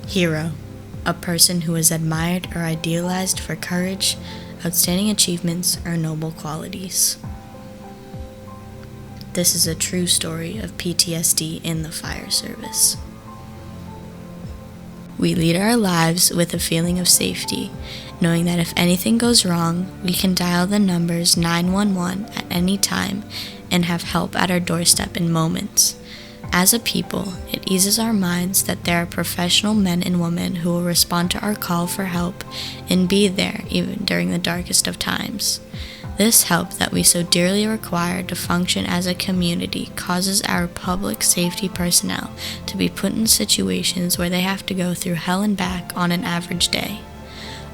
Hero, a person who is admired or idealized for courage, outstanding achievements, or noble qualities. This is a true story of PTSD in the fire service. We lead our lives with a feeling of safety, knowing that if anything goes wrong, we can dial the numbers 911 at any time and have help at our doorstep in moments. As a people, it eases our minds that there are professional men and women who will respond to our call for help and be there even during the darkest of times. This help that we so dearly require to function as a community causes our public safety personnel to be put in situations where they have to go through hell and back on an average day.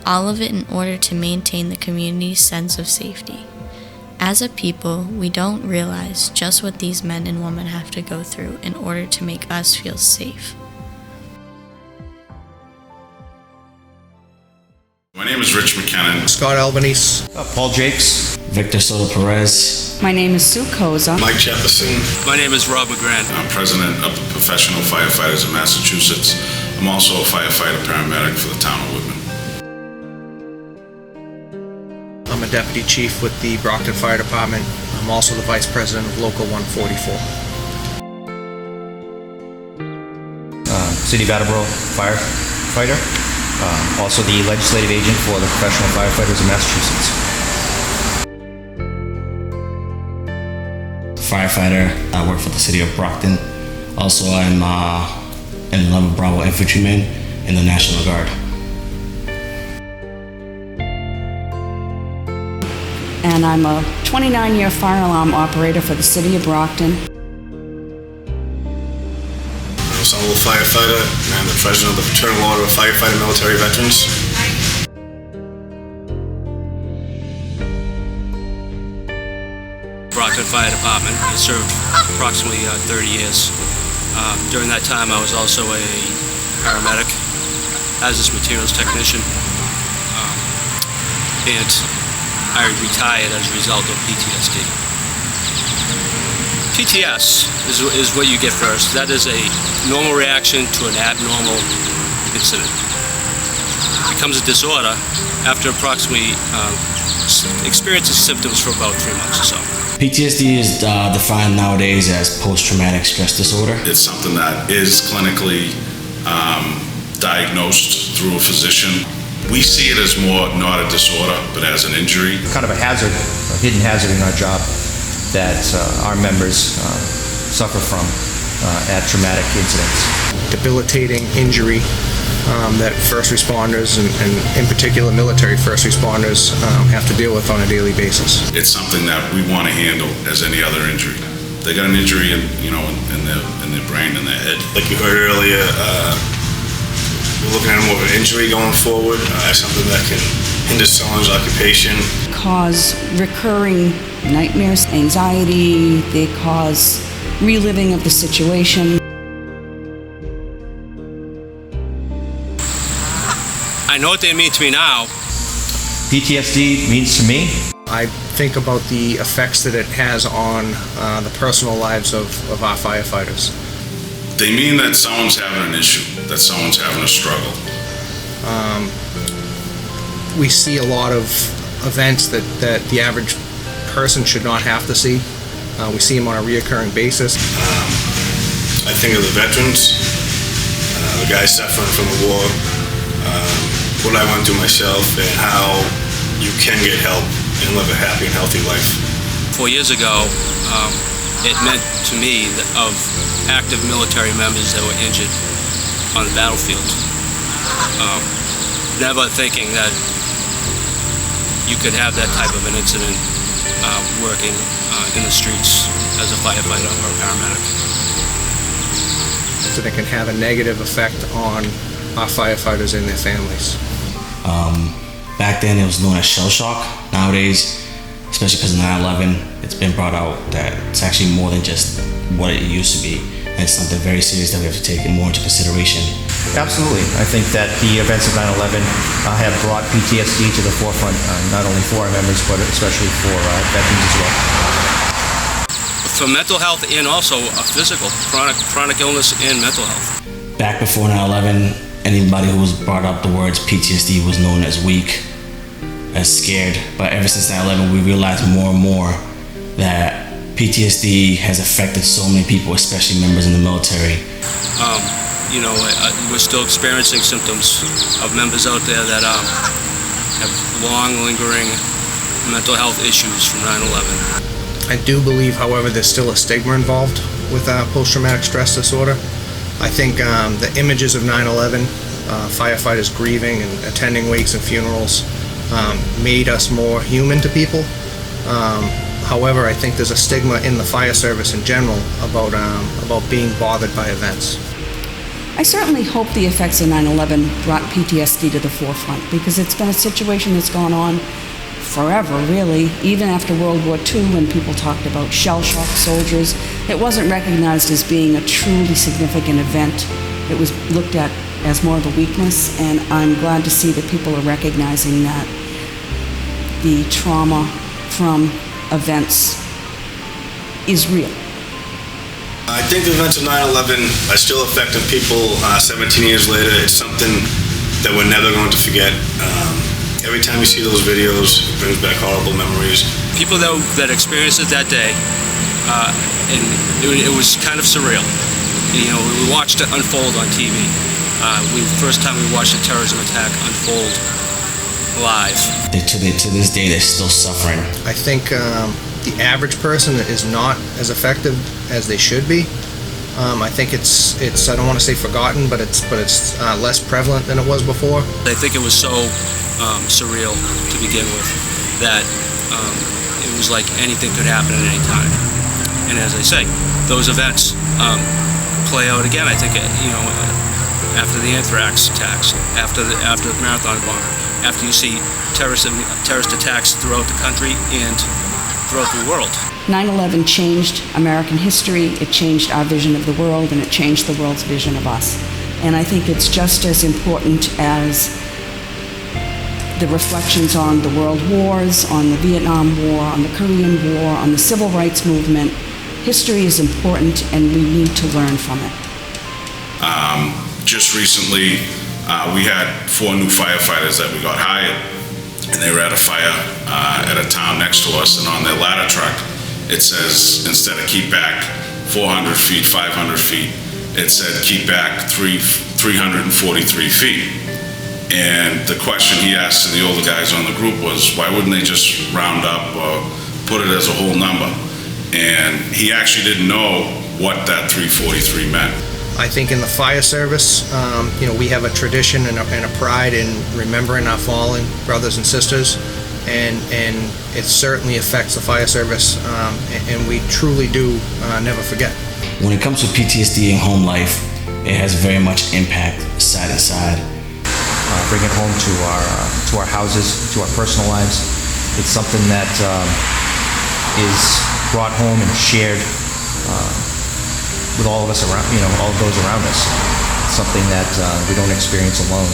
All of it in order to maintain the community's sense of safety. As a people, we don't realize just what these men and women have to go through in order to make us feel safe. My name is Rich Mackinnon. Scott Albanese. Paul Jacques. Victor Soto-Perez. My name is Sue Koza. Mike Jefferson. My name is Rob McGrann. I'm president of the Professional Firefighters of Massachusetts. I'm also a firefighter paramedic for the town of Whitman. I'm a deputy chief with the Brockton Fire Department. I'm also the vice president of Local 144. City of Attleboro firefighter. Also the legislative agent for the Professional Firefighters of Massachusetts. Firefighter. I work for the city of Brockton. Also, I'm an 11 Bravo infantryman in the National Guard. And I'm a 29-year fire alarm operator for the city of Brockton. I'm a solo firefighter, and I'm the president of the Fraternal Order of Firefighter Military Veterans. Brockton Fire Department. I served approximately 30 years. During that time, I was also a paramedic, hazardous materials technician, and I retired as a result of PTSD. PTS is what you get first. That is a normal reaction to an abnormal incident. It becomes a disorder after approximately experiences symptoms for about 3 months or so. PTSD is defined nowadays as post-traumatic stress disorder. It's something that is clinically diagnosed through a physician. We see it as more not a disorder, but as an injury. Kind of a hazard, a hidden hazard in our job that our members suffer from at traumatic incidents. Debilitating injury that first responders and in particular military first responders have to deal with on a daily basis. It's something that we want to handle as any other injury. They got an injury in their brain and their head. Like you heard earlier, we're looking at more of an injury going forward, something that can hinder someone's occupation. Cause recurring nightmares, anxiety, they cause reliving of the situation. I know what they mean to me now. PTSD means to me. I think about the effects that it has on the personal lives of our firefighters. They mean that someone's having an issue, that someone's having a struggle. We see a lot of events that the average person should not have to see. We see them on a reoccurring basis. I think of the veterans, the guys suffering from the war, what I went through myself, and how you can get help and live a happy and healthy life. 4 years ago, it meant to me that of active military members that were injured on the battlefield. Never thinking that you could have that type of an incident working in the streets as a firefighter or a paramedic. So they can have a negative effect on our firefighters and their families. Back then it was known as shell shock. Nowadays, especially because of 9/11, it's been brought out that it's actually more than just what it used to be. And it's something very serious that we have to take more into consideration. Absolutely. I think that the events of 9/11 have brought PTSD to the forefront, not only for our members, but especially for veterans as well. For mental health and also a physical, chronic illness and mental health. Back before 9/11, anybody who was brought up the words PTSD was known as weak, as scared. But ever since 9/11, we realized more and more that PTSD has affected so many people, especially members in the military. We're still experiencing symptoms of members out there that have long lingering mental health issues from 9/11. I do believe, however, there's still a stigma involved with post-traumatic stress disorder. I think the images of 9/11, firefighters grieving and attending wakes and funerals, made us more human to people. However, I think there's a stigma in the fire service in general about being bothered by events. I certainly hope the effects of 9/11 brought PTSD to the forefront, because it's been a situation that's gone on forever, really. Even after World War II, when people talked about shell-shocked soldiers, it wasn't recognized as being a truly significant event. It was looked at as more of a weakness, and I'm glad to see that people are recognizing that the trauma from events is real. I think the events of 9/11 are still affecting people 17 years later. It's something that we're never going to forget. Every time you see those videos, it brings back horrible memories. People that experienced it that day, and it was kind of surreal. We watched it unfold on TV. First time we watched a terrorism attack unfold live. To this day, they're still suffering. I think the average person is not as effective as they should be. I think it's I don't want to say forgotten, but it's less prevalent than it was before. I think it was so surreal to begin with that it was like anything could happen at any time. And as I say, those events play out again. I think after the anthrax attacks, after the marathon bomber, after you see terrorist attacks throughout the country and throughout the world. 9/11 changed American history, it changed our vision of the world, and it changed the world's vision of us. And I think it's just as important as the reflections on the world wars, on the Vietnam War, on the Korean War, on the Civil Rights Movement. History is important, and we need to learn from it. Just recently, we had 4 new firefighters that we got hired, and they were at a fire at a town next to us, and on their ladder truck, it says, instead of keep back 400 feet, 500 feet, it said keep back 343 feet. And the question he asked to the older guys on the group was, why wouldn't they just round up or put it as a whole number? And he actually didn't know what that 343 meant. I think in the fire service, we have a tradition and a pride in remembering our fallen brothers and sisters, and it certainly affects the fire service, and we truly do never forget. When it comes to PTSD in home life, it has very much impact side to side. Bring it home to our houses, to our personal lives. It's something that is brought home and shared with all of us around, all of those around us. It's something that we don't experience alone.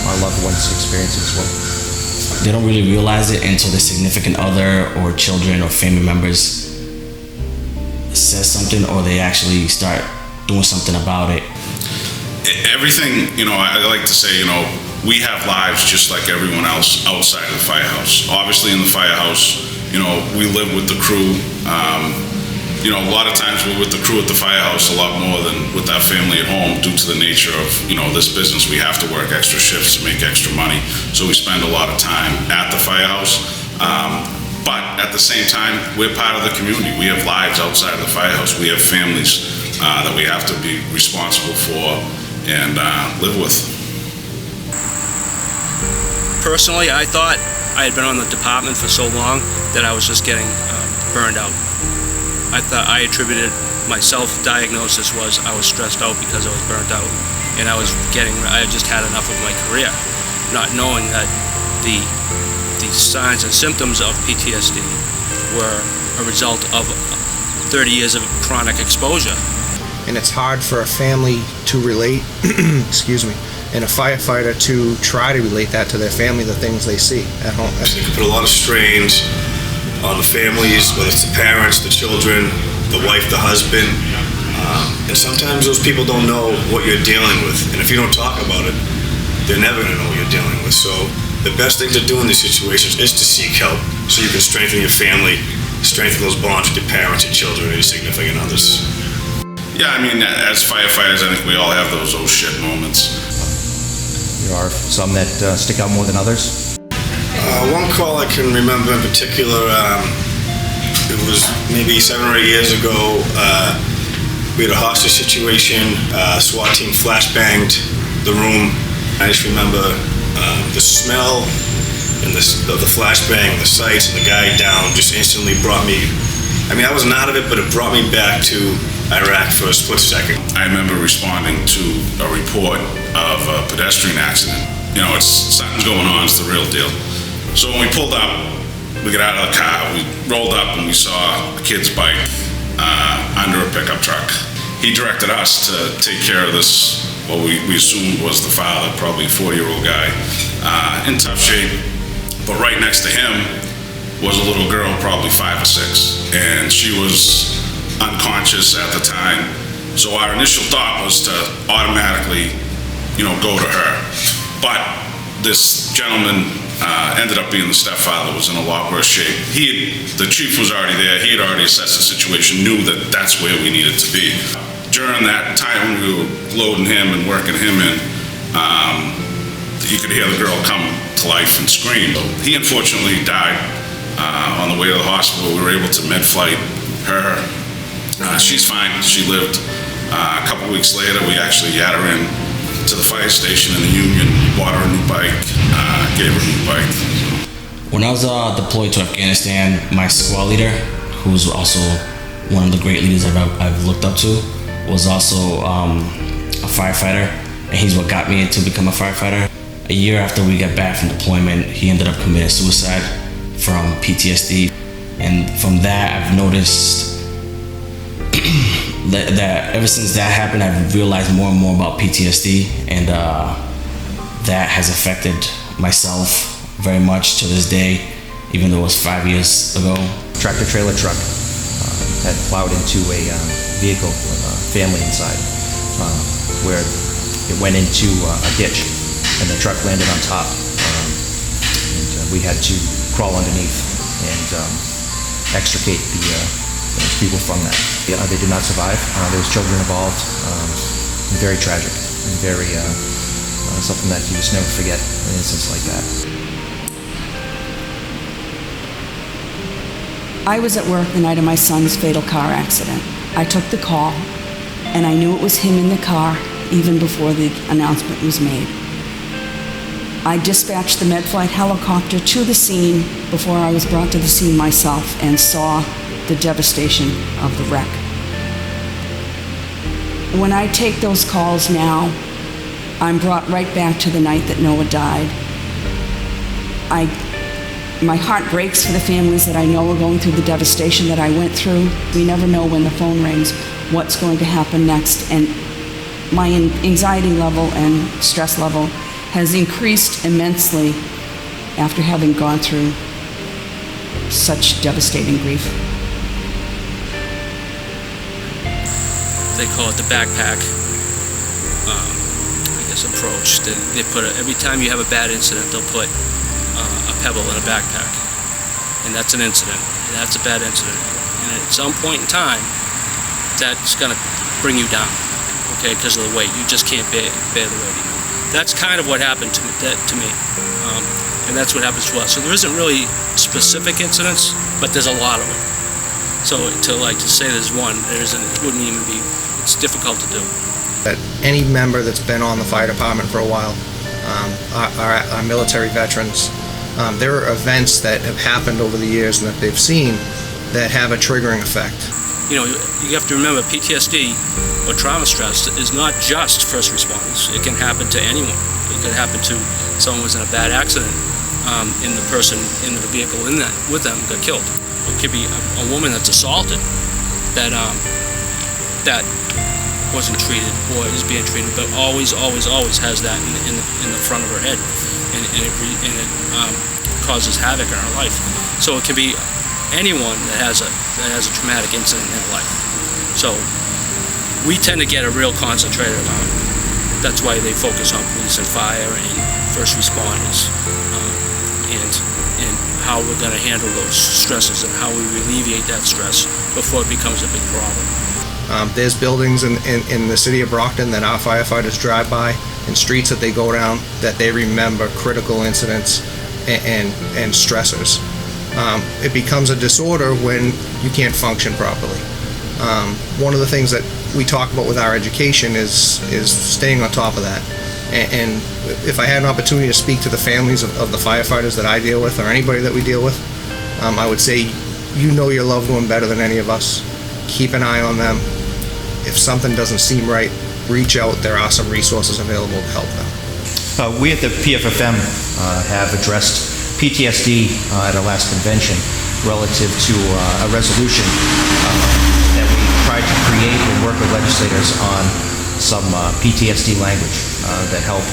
Our loved ones experience it as well. They don't really realize it until their significant other or children or family members says something, or they actually start doing something about it. Everything, I like to say, we have lives just like everyone else outside of the firehouse. Obviously in the firehouse, we live with the crew. A lot of times we're with the crew at the firehouse a lot more than with our family at home, due to the nature of, this business. We have to work extra shifts to make extra money. So we spend a lot of time at the firehouse. But at the same time, we're part of the community. We have lives outside of the firehouse. We have families that we have to be responsible for and live with. Personally, I thought I had been on the department for so long that I was just getting burned out. I attributed my self-diagnosis was I was stressed out because I was burnt out, and I just had enough of my career, not knowing that the signs and symptoms of PTSD were a result of 30 years of chronic exposure. And it's hard for a family to relate, and a firefighter to try to relate that to their family, the things they see at home. It can put a lot of strains on the families, whether it's the parents, the children, the wife, the husband. And sometimes those people don't know what you're dealing with. And if you don't talk about it, they're never going to know what you're dealing with. So the best thing to do in these situations is to seek help so you can strengthen your family, strengthen those bonds with your parents, your children, and your significant others. Yeah, I mean, as firefighters, I think we all have those oh shit moments. There are some that stick out more than others. One call I can remember in particular, it was maybe 7 or 8 years ago. We had a hostage situation. SWAT team flashbanged the room. I just remember the smell and of the flashbang, the sights, and the guy down just instantly brought me. I mean, I wasn't out of it, but it brought me back to Iraq for a split second. I remember responding to a report of a pedestrian accident. You know, something's going on, it's the real deal. So when we pulled up, we got out of the car, we rolled up and we saw a kid's bike under a pickup truck. He directed us to take care of this, what we assumed was the father, probably a 40-year-old guy, in tough shape. But right next to him was a little girl, probably 5 or 6, and she was unconscious at the time. So our initial thought was to automatically, go to her. But this gentleman ended up being the stepfather, was in a lot worse shape. The chief was already there. He had already assessed the situation, knew that that's where we needed to be. During that time when we were loading him and working him in, you could hear the girl come to life and scream. He unfortunately died on the way to the hospital. We were able to med-flight her. She's fine. She lived. A couple weeks later, we actually had her in to the fire station in the Union, bought her a new bike, gave her a new bike. When I was deployed to Afghanistan, my squad leader, who's also one of the great leaders I've looked up to, was also a firefighter, and he's what got me to become a firefighter. A year after we got back from deployment, he ended up committing suicide from PTSD, and from that I've noticed that ever since that happened, I've realized more and more about PTSD, and that has affected myself very much to this day, even though it was 5 years ago. Tractor-trailer truck had plowed into a vehicle with a family inside, where it went into a ditch, and the truck landed on top, and we had to crawl underneath and extricate the people from that. They did not survive. There was children involved. Very tragic, and very something that you just never forget an instance like that. I was at work the night of my son's fatal car accident. I took the call, and I knew it was him in the car even before the announcement was made. I dispatched the med-flight helicopter to the scene before I was brought to the scene myself and saw the devastation of the wreck. When I take those calls now, I'm brought right back to the night that Noah died. My heart breaks for the families that I know are going through the devastation that I went through. We never know when the phone rings what's going to happen next, and my anxiety level and stress level has increased immensely after having gone through such devastating grief. They call it the backpack, approach. They put every time you have a bad incident, they'll put a pebble in a backpack, and that's an incident, and that's a bad incident. And at some point in time, that's going to bring you down, okay, because of the weight. You just can't bear the weight. That's kind of what happened to me, and that's what happens to us. So there isn't really specific incidents, but there's a lot of them. So to say there's one, it wouldn't even be. It's difficult to do. That any member that's been on the fire department for a while, our military veterans, there are events that have happened over the years and that they've seen that have a triggering effect. You know, you have to remember PTSD or trauma stress is not just first responders. It can happen to anyone. It could happen to someone who was in a bad accident, and the person in the vehicle with them got killed. It could be a woman that's assaulted that wasn't treated or is being treated, but always has that in the front of her head, and it causes havoc in her life. So it can be anyone that has a traumatic incident in their life. So we tend to get a real concentrated amount. That's why they focus on police and fire and first responders, and how we're going to handle those stresses and how we alleviate that stress before it becomes a big problem. There's buildings in the city of Brockton that our firefighters drive by, and streets that they go down that they remember critical incidents and stressors. It becomes a disorder when you can't function properly. One of the things that we talk about with our education is staying on top of that. And if I had an opportunity to speak to the families of the firefighters that I deal with, or anybody that we deal with, I would say, you know your loved one better than any of us. Keep an eye on them. If something doesn't seem right, reach out. There are some resources available to help them. We at the PFFM have addressed PTSD at our last convention relative to a resolution that we tried to create and work with legislators on some PTSD language that help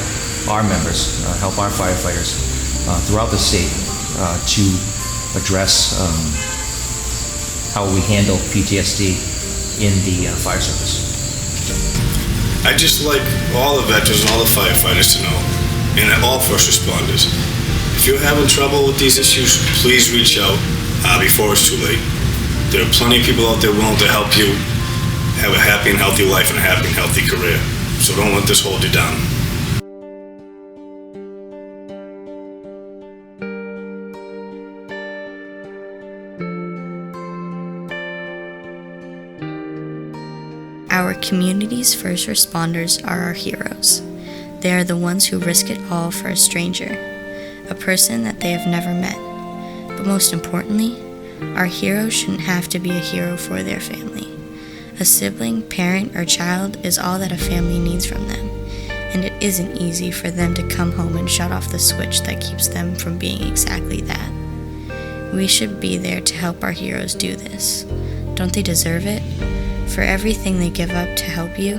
our members, help our firefighters throughout the state to address how we handle PTSD in the fire service. I just like all the veterans and all the firefighters to know, and all first responders, if you're having trouble with these issues, please reach out before it's too late. There are plenty of people out there willing to help you have a happy and healthy life and a happy and healthy career. So don't let this hold you down. Our community's first responders are our heroes. They are the ones who risk it all for a stranger, a person that they have never met. But most importantly, our heroes shouldn't have to be a hero for their family. A sibling, parent, or child is all that a family needs from them, and it isn't easy for them to come home and shut off the switch that keeps them from being exactly that. We should be there to help our heroes do this. Don't they deserve it? For everything they give up to help you?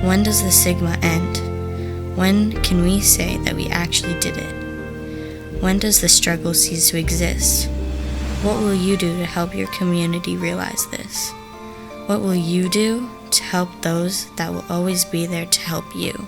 When does the stigma end? When can we say that we actually did it? When does the struggle cease to exist? What will you do to help your community realize this? What will you do to help those that will always be there to help you?